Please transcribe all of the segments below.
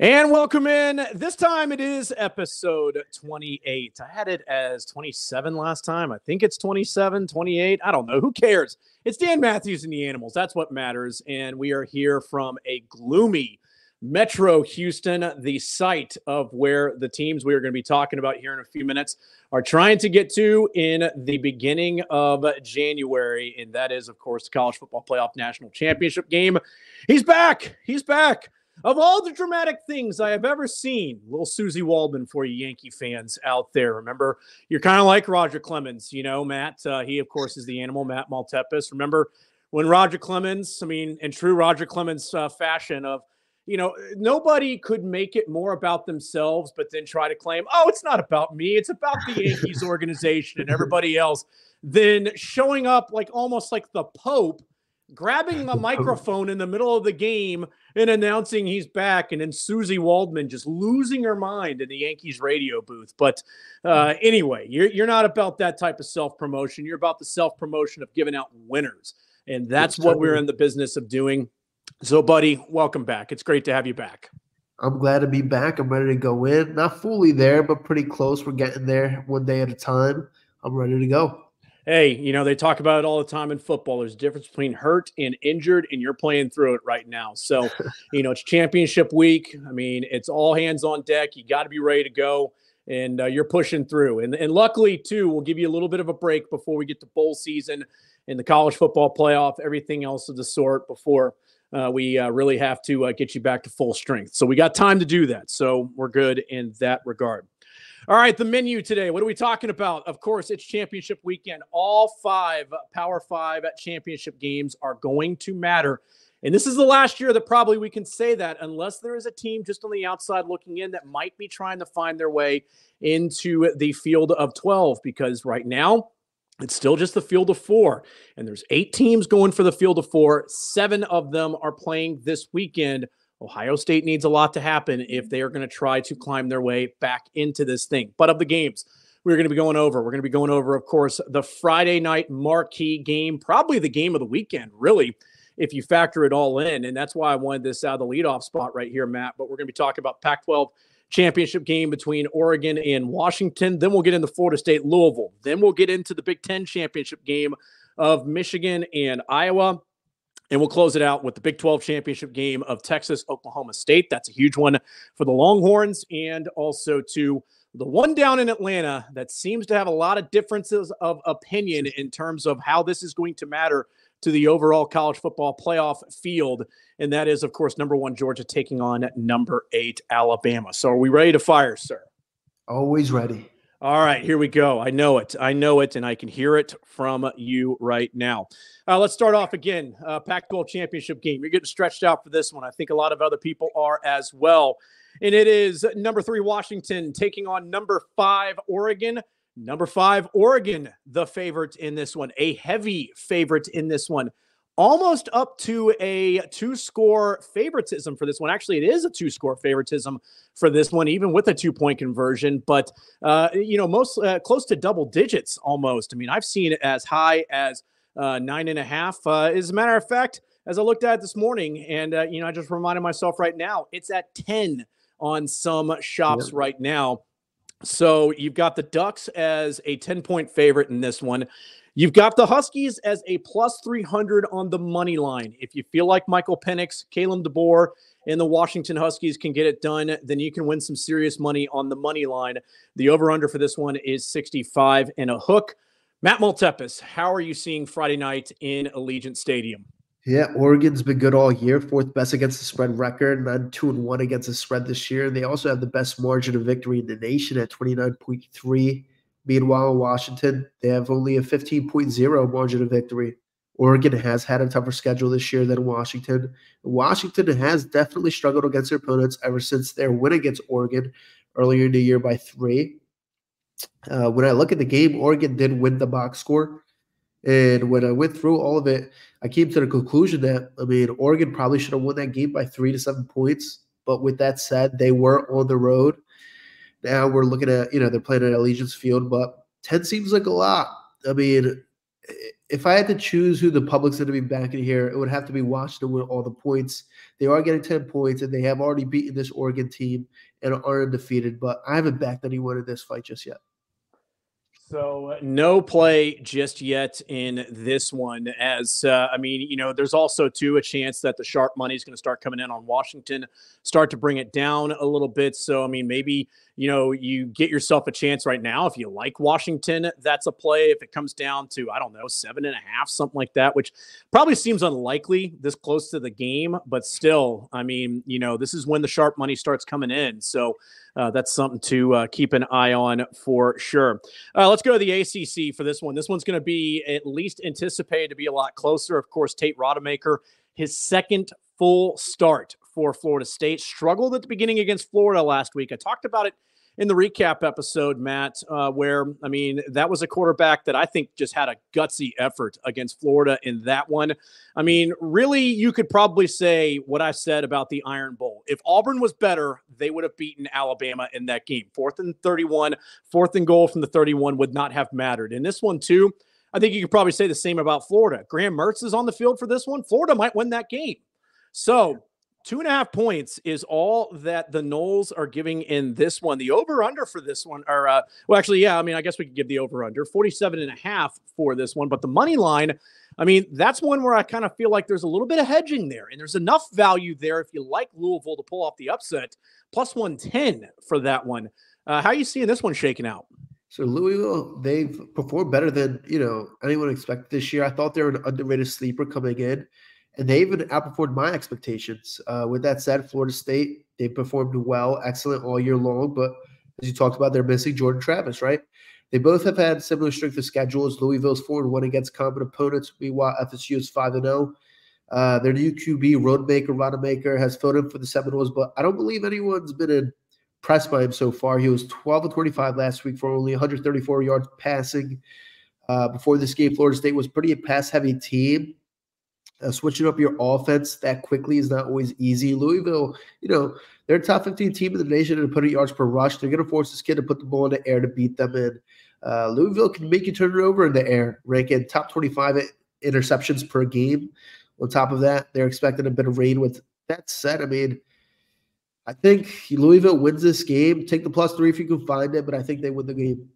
And welcome in. This time it is episode 28. I had it as 27 last time. I think it's 27, 28. I don't know. Who cares? It's Dan Mathews and the Animals. That's what matters. And we are here from a gloomy Metro Houston, the site of where the teams we are going to be talking about here in a few minutes are trying to get to in the beginning of January. And that is, of course, the College Football Playoff National Championship game. He's back. He's back. Of all the dramatic things I have ever seen, little Susie Waldman for you Yankee fans out there. Remember, you're kind of like Roger Clemens, you know, Matt. He, of course, is the animal, Matt Maltepes. Remember when Roger Clemens, in true Roger Clemens fashion of, nobody could make it more about themselves, but then try to claim, oh, it's not about me. It's about the Yankees organization and everybody else. Then showing up like almost like the Pope, grabbing the microphone in the middle of the game and announcing he's back, and then Susie Waldman just losing her mind in the Yankees radio booth. But anyway, you're not about that type of self-promotion. You're about the self-promotion of giving out winners, and that's what we're in the business of doing. So, buddy, welcome back. It's great to have you back. I'm glad to be back. I'm ready to go in. Not fully there, but pretty close. We're getting there one day at a time. I'm ready to go. Hey, they talk about it all the time in football. There's a difference between hurt and injured, and you're playing through it right now. So, it's championship week. It's all hands on deck. You got to be ready to go, and you're pushing through. And luckily, too, we'll give you a little bit of a break before we get to bowl season and the college football playoff, everything else of the sort before we really have to get you back to full strength. So we got time to do that. So we're good in that regard. All right, the menu today. What are we talking about? Of course, it's championship weekend. All 5 Power 5 championship games are going to matter. And this is the last year that probably we can say that, unless there is a team just on the outside looking in that might be trying to find their way into the field of 12, because right now it's still just the field of 4. And there's 8 teams going for the field of 4. 7 of them are playing this weekend. Ohio State needs a lot to happen if they are going to try to climb their way back into this thing. But of the games we're going to be going over, of course, the Friday night marquee game, probably the game of the weekend, really, if you factor it all in. And that's why I wanted this out of the leadoff spot right here, Matt. But we're going to be talking about Pac-12 championship game between Oregon and Washington. Then we'll get into Florida State-Louisville. Then we'll get into the Big Ten championship game of Michigan and Iowa. And we'll close it out with the Big 12 championship game of Texas-Oklahoma State. That's a huge one for the Longhorns, and also to the one down in Atlanta that seems to have a lot of differences of opinion in terms of how this is going to matter to the overall college football playoff field. And that is, of course, number 1 Georgia taking on number 8 Alabama. So are we ready to fire, sir? Always ready. All right, here we go. I know it, and I can hear it from you right now. Let's start off again. Pac-12 championship game. You're getting stretched out for this one. I think a lot of other people are as well. And it is number 3 Washington taking on number 5 Oregon. Number 5 Oregon, the favorite in this one, a heavy favorite in this one. Almost up to a 2-score favoritism for this one. Actually, it is a 2-score favoritism for this one, even with a 2-point conversion. But, most close to double digits almost. I've seen it as high as 9.5. As a matter of fact, as I looked at it this morning, and, I just reminded myself right now, it's at 10 on some shops right now. So you've got the Ducks as a 10-point favorite in this one. You've got the Huskies as a plus 300 on the money line. If you feel like Michael Penix, Kalen DeBoer, and the Washington Huskies can get it done, then you can win some serious money on the money line. The over-under for this one is 65 and a hook. Matt Maltepes, how are you seeing Friday night in Allegiant Stadium? Yeah, Oregon's been good all year. 4th best against the spread record, and 2-1 against the spread this year. They also have the best margin of victory in the nation at 29.3. Meanwhile, Washington, they have only a 15.0 margin of victory. Oregon has had a tougher schedule this year than Washington. Washington has definitely struggled against their opponents ever since their win against Oregon earlier in the year by 3. When I look at the game, Oregon did win the box score. And when I went through all of it, I came to the conclusion that, Oregon probably should have won that game by 3 to 7 points. But with that said, they were on the road. Now we're looking at, they're playing at Allegiance Field, but 10 seems like a lot. if I had to choose who the public's going to be backing here, it would have to be Washington with all the points. They are getting 10 points, and they have already beaten this Oregon team and are undefeated. But I haven't backed anyone in this fight just yet. So no play just yet in this one. As I mean, there's also too a chance that the sharp money is going to start coming in on Washington, start to bring it down a little bit. So I mean, maybe you get yourself a chance right now if you like Washington. That's a play. If it comes down to 7.5, something like that, which probably seems unlikely this close to the game, but still, I mean, this is when the sharp money starts coming in. So that's something to keep an eye on for sure. Let's go to the ACC for this one. This one's going to be at least anticipated to be a lot closer. Of course, Tate Rodemaker, his second full start for Florida State, struggled at the beginning against Florida last week. I talked about it in the recap episode, Matt, where, I mean, that was a quarterback that I think just had a gutsy effort against Florida in that one. I mean, really, you could probably say what I said about the Iron Bowl. If Auburn was better, they would have beaten Alabama in that game. 4th and 31, 4th and goal from the 31 would not have mattered. In this one, too, I think you could probably say the same about Florida. Graham Mertz is on the field for this one. Florida might win that game. So 2.5 points is all that the Noles are giving in this one. The over-under for this one are, I guess we could give the over-under 47.5 for this one. But the money line, I mean, that's one where I kind of feel like there's a little bit of hedging there. And there's enough value there if you like Louisville to pull off the upset. Plus 110 for that one. How are you seeing this one shaking out? So Louisville, they've performed better than, anyone expected this year. I thought they were an underrated sleeper coming in. And they even outperformed my expectations. With that said, Florida State, they performed well, excellent all year long. But as you talked about, they're missing Jordan Travis, right? They both have had similar strength of schedules. Louisville's 4-1 against competent opponents. Meanwhile, FSU is 5-0. Their new QB, Rodemaker, has filled in for the Seminoles, but I don't believe anyone's been impressed by him so far. He was 12-25 last week for only 134 yards passing. Before this game, Florida State was pretty a pass-heavy team. Switching up your offense that quickly is not always easy. Louisville, they're a top 15 team in the nation in putting yards per rush. They're going to force this kid to put the ball in the air to beat them. And Louisville can make you turn it over in the air, ranking top 25 interceptions per game. On top of that, they're expecting a bit of rain. With that said, I mean, I think Louisville wins this game. Take the +3 if you can find it, but I think they win the game.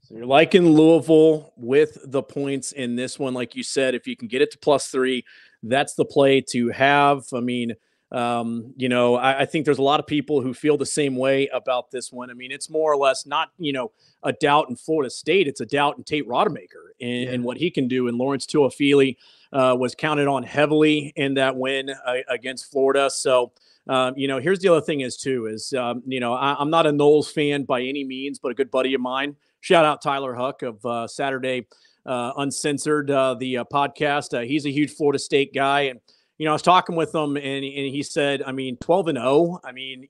So you're liking Louisville with the points in this one. Like you said, if you can get it to +3, that's the play to have. I mean, I think there's a lot of people who feel the same way about this one. I mean, it's more or less not, a doubt in Florida State. It's a doubt in Tate Rodemaker and what he can do. And Lawrence Tuafili was counted on heavily in that win against Florida. So, here's the other thing is, I'm not a Noles fan by any means, but a good buddy of mine. Shout out Tyler Huck of Saturday Uncensored, the podcast. He's a huge Florida State guy. And, I was talking with him and he said, 12-0. I mean,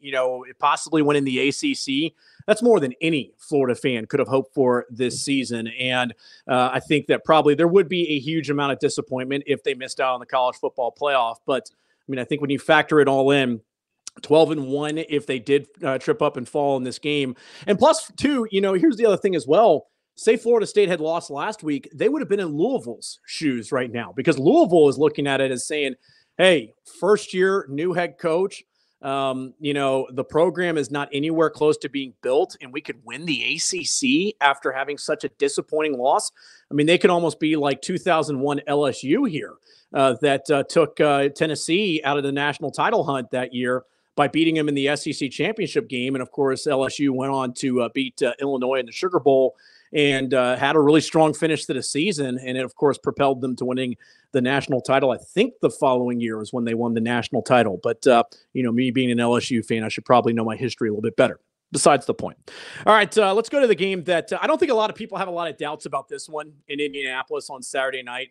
possibly winning the ACC. That's more than any Florida fan could have hoped for this season. And I think that probably there would be a huge amount of disappointment if they missed out on the college football playoff. But I think when you factor it all in, 12-1 if they did trip up and fall in this game. And +2, here's the other thing as well. Say Florida State had lost last week, they would have been in Louisville's shoes right now because Louisville is looking at it as saying, hey, first year, new head coach. The program is not anywhere close to being built, and we could win the ACC after having such a disappointing loss. I mean, they could almost be like 2001 LSU here that took Tennessee out of the national title hunt that year by beating them in the SEC championship game. And, of course, LSU went on to beat Illinois in the Sugar Bowl and had a really strong finish to the season. And it, of course, propelled them to winning the national title. I think the following year was when they won the national title. But, me being an LSU fan, I should probably know my history a little bit better. Besides the point. All right, let's go to the game that I don't think a lot of people have a lot of doubts about this one in Indianapolis on Saturday night.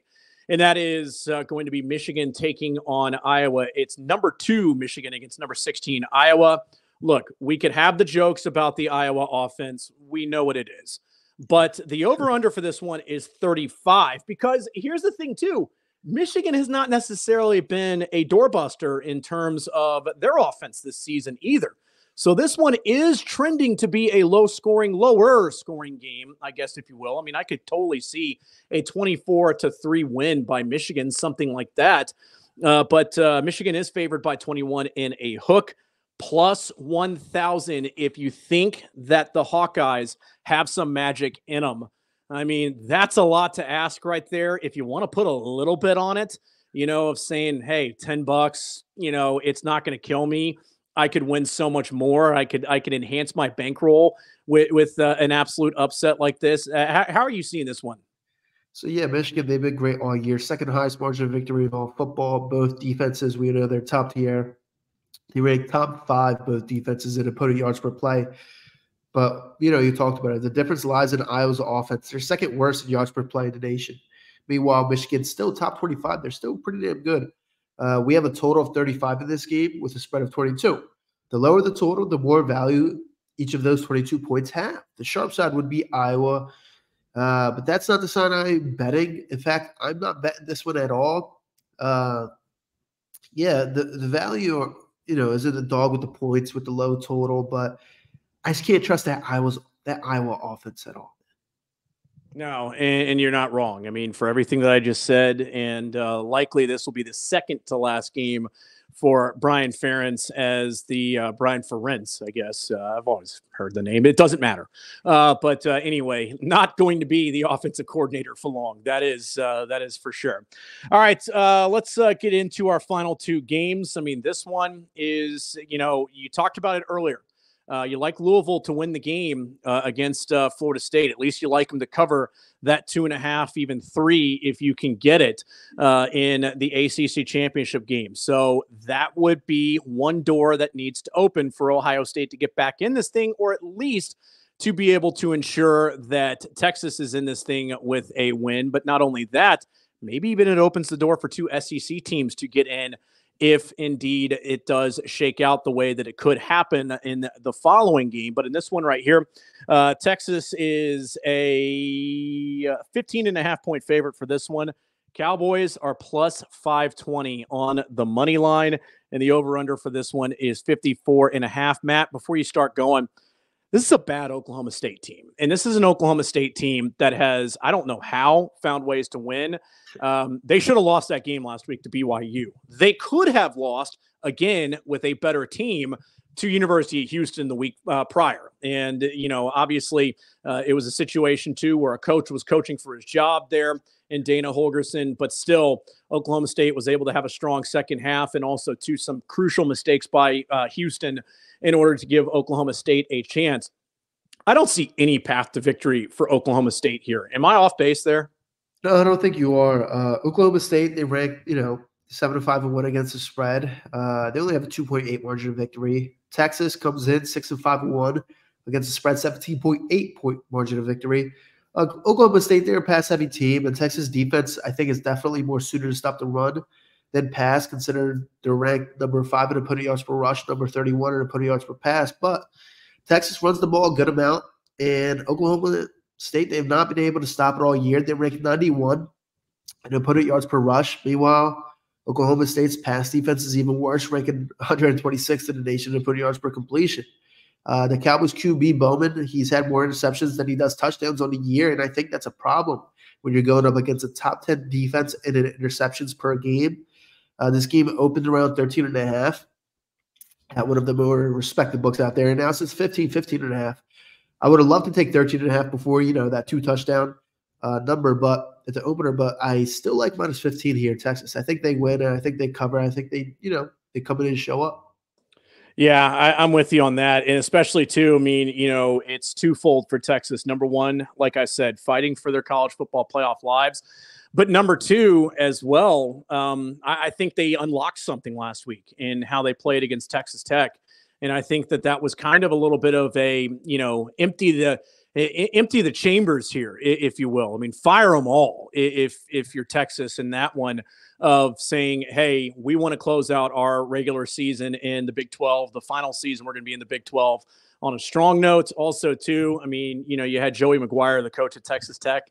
And that is going to be Michigan taking on Iowa. It's number 2 Michigan against number 16 Iowa. Look, we could have the jokes about the Iowa offense. We know what it is. But the over-under for this one is 35 because here's the thing, too. Michigan has not necessarily been a doorbuster in terms of their offense this season either. So this one is trending to be a lower scoring game, I guess, if you will. I mean, I could totally see a 24-3 win by Michigan, something like that. But Michigan is favored by 21 in a hook, plus 1,000 if you think that the Hawkeyes have some magic in them. I mean, that's a lot to ask right there. If you want to put a little bit on it, of saying, hey, $10, it's not going to kill me. I could win so much more. I could enhance my bankroll with an absolute upset like this. How are you seeing this one? So yeah, Michigan, they've been great all year. Second highest margin of victory in all football. Both defenses, we know they're top tier. They rank top 5, both defenses in opponent yards per play. But, you talked about it. The difference lies in Iowa's offense. They're second worst in yards per play in the nation. Meanwhile, Michigan's still top 25. They're still pretty damn good. We have a total of 35 in this game with a spread of 22. The lower the total, the more value each of those 22 points have. The sharp side would be Iowa. But that's not the side I'm betting. In fact, I'm not betting this one at all. The value, is in the dog with the points with the low total, but I just can't trust that Iowa offense at all. No, and you're not wrong. I mean, for everything that I just said, and likely this will be the second to last game for Brian Ferentz as the Brian Ferentz, I guess. I've always heard the name. It doesn't matter. But anyway, not going to be the offensive coordinator for long. That is for sure. All right, let's get into our final 2 games. I mean, this one is, you talked about it earlier. You like Louisville to win the game against Florida State. At least you like them to cover that 2.5, even 3, if you can get it in the ACC championship game. So that would be one door that needs to open for Ohio State to get back in this thing, or at least to be able to ensure that Texas is in this thing with a win. But not only that, maybe even it opens the door for 2 SEC teams to get in if indeed it does shake out the way that it could happen in the following game. But in this one right here, Texas is a 15.5-point favorite for this one. Cowboys are plus 520 on the money line, and the over-under for this one is 54.5. Matt, before you start going, this is a bad Oklahoma State team. And this is an Oklahoma State team that has, I don't know how, found ways to win. They should have lost that game last week to BYU. They could have lost, again, with a better team to University of Houston the week prior. And, obviously it was a situation, too, where a coach was coaching for his job there in Dana Holgorsen. But still, Oklahoma State was able to have a strong second half and also to some crucial mistakes by Houston in order to give Oklahoma State a chance. I don't see any path to victory for Oklahoma State here. Am I off base there? No, I don't think you are. Oklahoma State, they rank, 7-5-1 against the spread. They only have a 2.8 margin of victory. Texas comes in 6-5-1 against the spread, 17.8 point margin of victory. Oklahoma State, they're a pass-heavy team, and Texas defense, I think, is definitely more suited to stop the run than pass, considered they're ranked number 5 in opponent yards per rush, number 31 in opponent yards per pass. But Texas runs the ball a good amount, and Oklahoma State, they have not been able to stop it all year. They're ranked 91 in opponent yards per rush. Meanwhile, Oklahoma State's pass defense is even worse, ranking 126th in the nation in opponent yards per completion. The Cowboys QB Bowman, he's had more interceptions than he does touchdowns on the year, and I think that's a problem when you're going up against a top 10 defense and interceptions per game. This game opened around 13.5 at one of the more respected books out there, and now it's 15.5. I would have loved to take 13.5 before, that 2-touchdown number, but at the opener. But I still like minus 15 here, Texas. I think they win. I think they cover. I think they come in and show up. Yeah, I'm with you on that. And especially, too, I mean, it's twofold for Texas. Number one, like I said, fighting for their college football playoff lives. But number 2 as well, I think they unlocked something last week in how they played against Texas Tech. And I think that was kind of a little bit of a, empty the chambers here, if you will. I mean, fire them all if you're Texas in that one of saying, hey, we want to close out our regular season in the Big 12. The final season, we're going to be in the Big 12 on a strong note. Also, too, I mean, you had Joey McGuire, the coach at Texas Tech,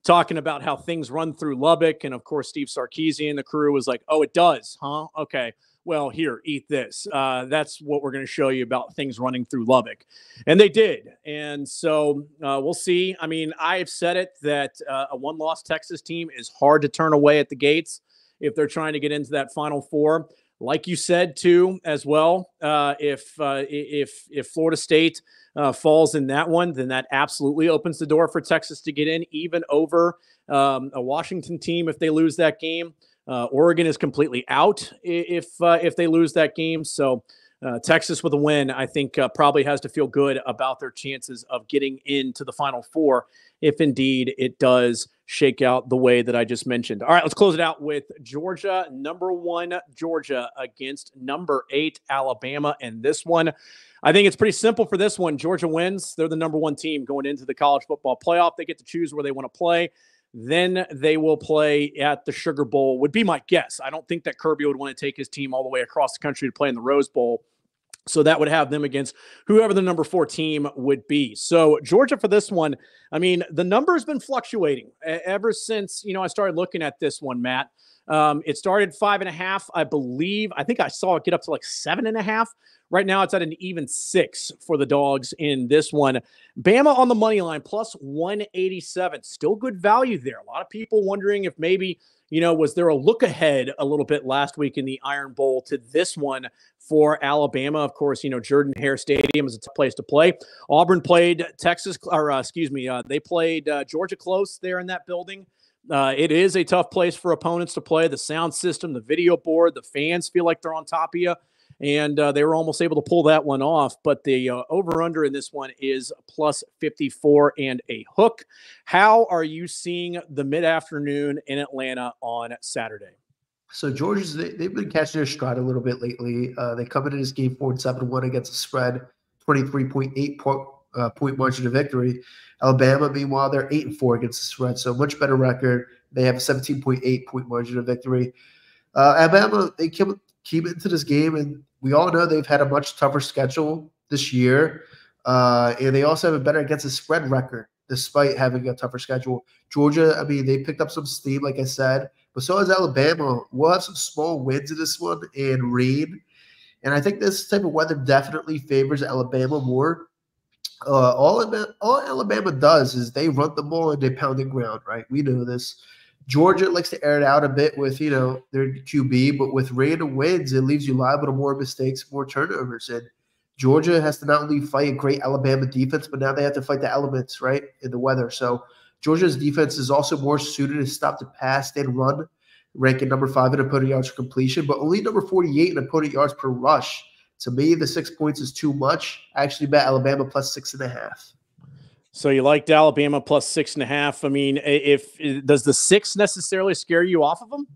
talking about how things run through Lubbock. And of course, Steve Sarkisian and the crew was like, oh, it does, huh? Okay. Well, here, eat this. That's what we're going to show you about things running through Lubbock. And they did. And so we'll see. I mean, I've said it that a one-loss Texas team is hard to turn away at the gates if they're trying to get into that Final Four. Like you said, too, as well, if Florida State falls in that one, then that absolutely opens the door for Texas to get in, even over a Washington team if they lose that game. Oregon is completely out if they lose that game. So Texas with a win, I think probably has to feel good about their chances of getting into the Final Four if indeed it does shake out the way that I just mentioned. All right, let's close it out with Georgia, number 1 Georgia against number 8 Alabama. And this one, I think it's pretty simple for this one. Georgia wins. They're the number 1 team going into the college football playoff. They get to choose where they want to play. Then they will play at the Sugar Bowl, would be my guess. I don't think that Kirby would want to take his team all the way across the country to play in the Rose Bowl. So that would have them against whoever the number 4 team would be. So Georgia for this one, I mean, the number has been fluctuating ever since, I started looking at this one, Matt. It started 5.5, I believe. I think I saw it get up to like 7.5. Right now it's at an even 6 for the dogs in this one. Bama on the money line plus 187. Still good value there. A lot of people wondering if maybe, was there a look ahead a little bit last week in the Iron Bowl to this one for Alabama? Of course, Jordan-Hare Stadium is a tough place to play. Auburn played they played Georgia close there in that building. It is a tough place for opponents to play. The sound system, the video board, the fans feel like they're on top of you. And they were almost able to pull that one off. But the over-under in this one is plus 54 and a hook. How are you seeing the mid-afternoon in Atlanta on Saturday? So Georgia's, they've been catching their stride a little bit lately. They come into this game 4-7-1 against the spread, 23.8 point margin of victory. Alabama, meanwhile, they're 8-4 against the spread, so much better record. They have a 17.8 point margin of victory. Alabama, they came into this game, and we all know they've had a much tougher schedule this year, and they also have a better against the spread record despite having a tougher schedule. Georgia, I mean, they picked up some steam, like I said, but so has Alabama. We'll have some small wins in this one and rain, and I think this type of weather definitely favors Alabama more. All Alabama does is they run the ball and they pound the ground, right? We know this. Georgia likes to air it out a bit with, their QB, but with rain and winds, it leaves you liable to more mistakes, more turnovers. And Georgia has to not only fight a great Alabama defense, but now they have to fight the elements, right, in the weather. So Georgia's defense is also more suited to stop the pass than run, ranking number 5 in opponent yards for completion, but only number 48 in opponent yards per rush. To me, the 6 points is too much. I actually bet Alabama plus 6.5. So you liked Alabama plus 6.5. I mean, does the 6 necessarily scare you off of them?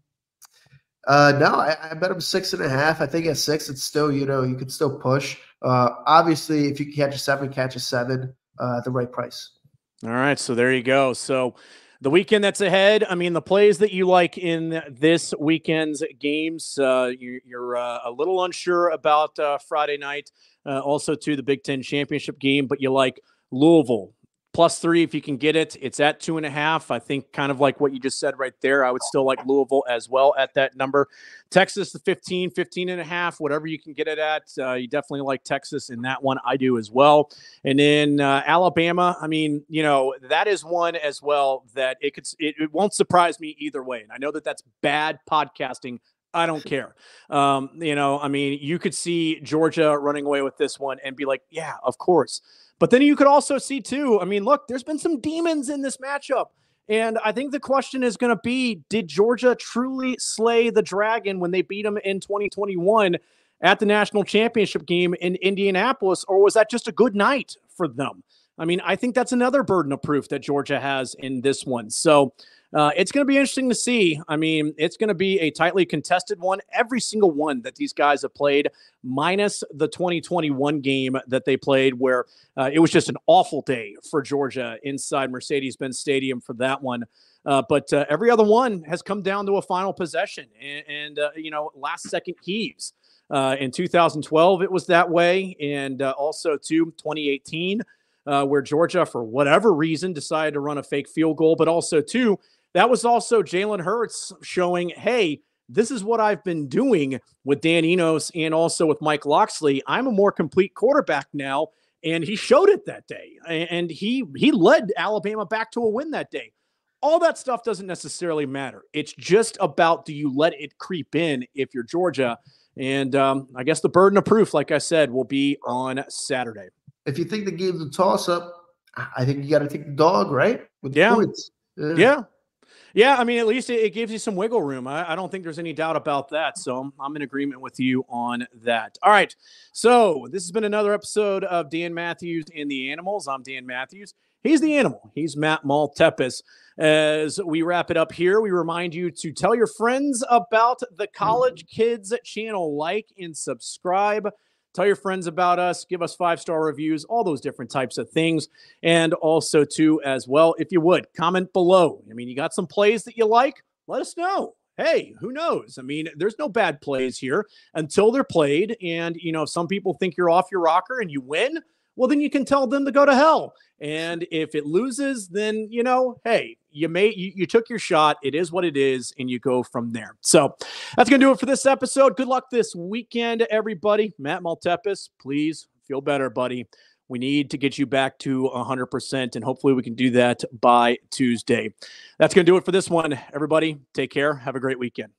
No, I bet them 6.5. I think at 6, it's still, you can still push. Obviously, if you can catch a 7 at the right price. All right, so there you go. So the weekend that's ahead, I mean, the plays that you like in this weekend's games, you're a little unsure about Friday night, also to the Big Ten championship game, but you like Louisville. +3 if you can get it. It's at 2.5. I think kind of like what you just said right there. I would still like Louisville as well at that number. Texas, the 15.5, whatever you can get it at. You definitely like Texas in that one. I do as well. And then Alabama, I mean, that is one as well that it won't surprise me either way. And I know that that's bad podcasting. I don't care. I mean, you could see Georgia running away with this one and be like, yeah, of course. But then you could also see, too, I mean, look, there's been some demons in this matchup. And I think the question is going to be, did Georgia truly slay the dragon when they beat them in 2021 at the national championship game in Indianapolis? Or was that just a good night for them? I mean, I think that's another burden of proof that Georgia has in this one. So it's going to be interesting to see. I mean, it's going to be a tightly contested one. Every single one that these guys have played, minus the 2021 game that they played where it was just an awful day for Georgia inside Mercedes-Benz Stadium for that one. But every other one has come down to a final possession and last-second heaves. In 2012, it was that way. And also, 2018, where Georgia, for whatever reason, decided to run a fake field goal. But also, too, that was also Jalen Hurts showing, hey, this is what I've been doing with Dan Enos and also with Mike Locksley. I'm a more complete quarterback now, and he showed it that day. And he led Alabama back to a win that day. All that stuff doesn't necessarily matter. It's just about, do you let it creep in if you're Georgia? And I guess the burden of proof, like I said, will be on Saturday. If you think the game's a toss-up, I think you got to take the dog, right? With the points. Yeah, I mean, at least it gives you some wiggle room. I don't think there's any doubt about that. So I'm in agreement with you on that. All right. So this has been another episode of Dan Mathews and the Animals. I'm Dan Mathews. He's the animal. He's Matt Maltepes. As we wrap it up here, we remind you to tell your friends about the College Kids channel. Like and subscribe. Tell your friends about us. Give us 5-star reviews, all those different types of things. And also, too, as well, if you would, comment below. I mean, you got some plays that you like? Let us know. Hey, who knows? I mean, there's no bad plays here until they're played. And, you know, if some people think you're off your rocker and you win, well, then you can tell them to go to hell. And if it loses, then, you know, hey, you took your shot. It is what it is, and you go from there. So that's going to do it for this episode. Good luck this weekend, everybody. Matt Maltepes, please feel better, buddy. We need to get you back to 100%, and hopefully we can do that by Tuesday. That's going to do it for this one, everybody. Take care. Have a great weekend.